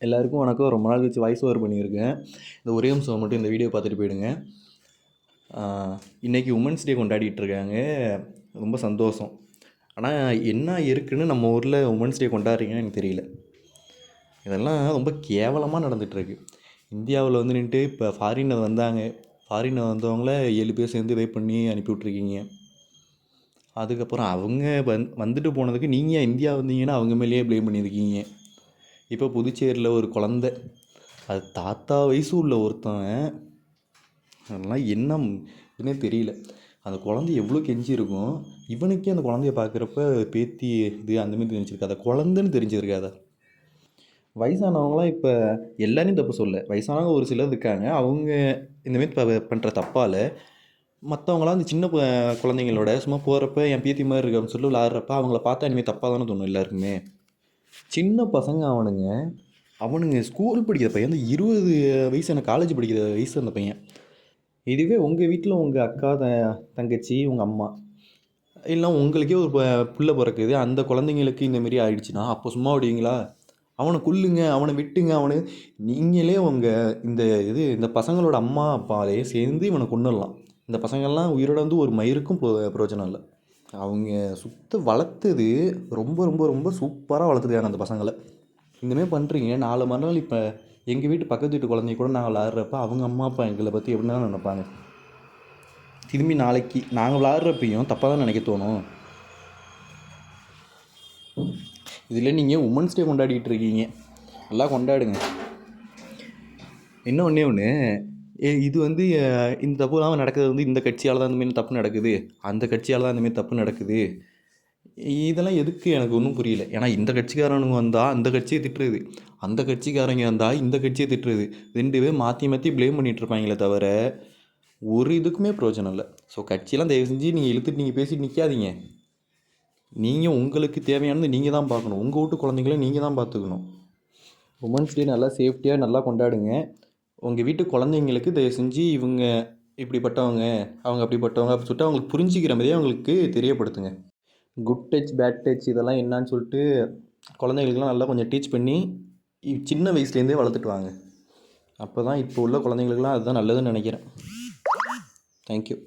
எல்லாருக்கும் வணக்கம். ரொம்ப நாள் கழிச்சு வாய்ஸ் ஓவர் பண்ணியிருக்கேன். இந்த ஒரே நிமிஷம் மட்டும் இந்த வீடியோ பார்த்துட்டு போயிடுங்க. இன்றைக்கி உமன்ஸ் டே கொண்டாடிட்டு இருக்காங்க. ரொம்ப சந்தோஷம். ஆனால் என்ன இருக்குன்னு நம்ம ஊரில் உமன்ஸ் டே கொண்டாடுறீங்கன்னு எனக்கு தெரியல. இதெல்லாம் ரொம்ப கேவலமாக நடந்துகிட்ருக்கு. இந்தியாவில் வந்து நின்றுட்டு இப்போ ஃபாரினர் வந்தாங்க. ஃபாரினர் வந்தவங்கள 7 பேர் சேர்ந்து ரேப் பண்ணி அனுப்பி விட்ருக்கீங்க. அதுக்கப்புறம் அவங்க வந்துட்டு போனதுக்கு நீங்கள் இந்தியா வந்தீங்கன்னா அவங்க மேலேயே ப்ளேம் பண்ணியிருக்கீங்க. இப்போ புதுச்சேரியில் ஒரு குழந்த, அது தாத்தா வயசு உள்ள ஒருத்தன், அதெல்லாம் என்னன்னே தெரியல. அந்த குழந்தை எவ்வளோ கெஞ்சிருக்கும். இவனுக்கே அந்த குழந்தைய பார்க்குறப்ப பேத்தி இது அந்தமாரி தெரிஞ்சிருக்காதா, குழந்தைன்னு தெரிஞ்சிருக்காதா. வயசானவங்களாம் இப்போ எல்லாரையும் தப்பு சொல்ல, வயசானவங்க ஒரு சிலர் இருக்காங்க, அவங்க இந்தமாரி பண்ணுற தப்பால் மற்றவங்களாம் அந்த சின்ன குழந்தைங்களோட சும்மா போகிறப்ப என் பேத்தி மாதிரி இருக்கு அப்படின்னு சொல்லி விளாட்றப்ப அவங்கள பார்த்தா இனிமேல் தப்பாக தானே தோணும் எல்லாருக்குமே. சின்ன பசங்க அவனுங்க ஸ்கூல் படிக்கிற பையன், அந்த 20 வயசு, எனக்கு காலேஜ் படிக்கிற வயசு அந்த பையன். இதுவே உங்கள் வீட்டில் உங்கள் அக்கா தங்கச்சி உங்கள் அம்மா இல்லை உங்களுக்கே ஒரு புள்ள பிறக்குது, அந்த குழந்தைங்களுக்கு இந்தமாரி ஆயிடுச்சுன்னா அப்போ சும்மா விடுவீங்களா? அவனை கொல்லுங்க, அவனை விட்டுங்க, நீங்களே இந்த பசங்களோட அம்மா அப்பாலே சேர்ந்து இவனை கொண்டுடலாம். இந்த பசங்கள்லாம் உயிரோட வந்து ஒரு மயிருக்கும் பிரயோஜனம் இல்லை. அவங்க வளர்த்தது ரொம்ப ரொம்ப ரொம்ப சூப்பராக வளர்த்துருக்காங்க அந்த பசங்களை. இந்தமாரி பண்ணுறீங்க. 4 மறுநாள் இப்போ எங்கள் வீட்டு பக்கத்து வீட்டு குழந்தைய கூட நாங்கள் விளாட்றப்ப அவங்க அம்மா அப்பா எங்களை பற்றி எப்படி தான் நினைப்பாங்க. திரும்பி நாளைக்கு நாங்கள் விளாட்றப்பையும் தப்பாக தான் நினைக்க தோணும். இதில் நீங்கள் உமன்ஸ் டே கொண்டாடிட்டு இருக்கீங்க, நல்லா கொண்டாடுங்க. இன்னும் ஒன்று, இது வந்து இந்த தப்புலாம் நடக்கிறது வந்து இந்த கட்சியால் தான் இந்தமாரி தப்பு நடக்குது, அந்த கட்சியால் தான் இந்தமாரி தப்பு நடக்குது, இதெல்லாம் எதுக்கு எனக்கு ஒன்றும் புரியல. ஏன்னா இந்த கட்சிக்காரனுங்க வந்தால் அந்த கட்சியை திட்டுறது, அந்த கட்சிக்காரங்க வந்தால் இந்த கட்சியை திட்டுறது, 2 பேர் மாற்றி மாற்றி ப்ளேம் பண்ணிகிட்டு இருப்பாங்களே தவிர ஒரு இதுக்குமே பிரயோஜனம் இல்லை. ஸோ கட்சியெல்லாம் தயவு செஞ்சு நீங்கள் இழுத்துட்டு நீங்கள் பேசிட்டு நிற்காதீங்க. நீங்கள் உங்களுக்கு தேவையானது நீங்கள் தான் பார்க்கணும். உங்கள் வீட்டு குழந்தைங்கள நீங்கள் தான் பார்த்துக்கணும். உமன்ஸ் டே நல்லா சேஃப்டியாக நல்லா கொண்டாடுங்க. உங்கள் வீட்டு குழந்தைங்களுக்கு தயவு செஞ்சு இவங்க இப்படிப்பட்டவங்க, அவங்க அப்படிப்பட்டவங்க அப்படின்னு சொல்லிட்டு அவங்களுக்கு புரிஞ்சிக்கிற மாதிரியே அவங்களுக்கு தெரியப்படுத்துங்க. குட் டச் பேட் டச் இதெல்லாம் என்னான்னு சொல்லிட்டு குழந்தைங்களுக்குலாம் நல்லா கொஞ்சம் டீச் பண்ணி சின்ன வயசுலேருந்தே வளர்த்துட்டு வாங்க. அப்போ தான் இப்போ உள்ள குழந்தைங்களுக்குலாம் அதுதான் நல்லதுன்னு நினைக்கிறேன். தேங்க்யூ.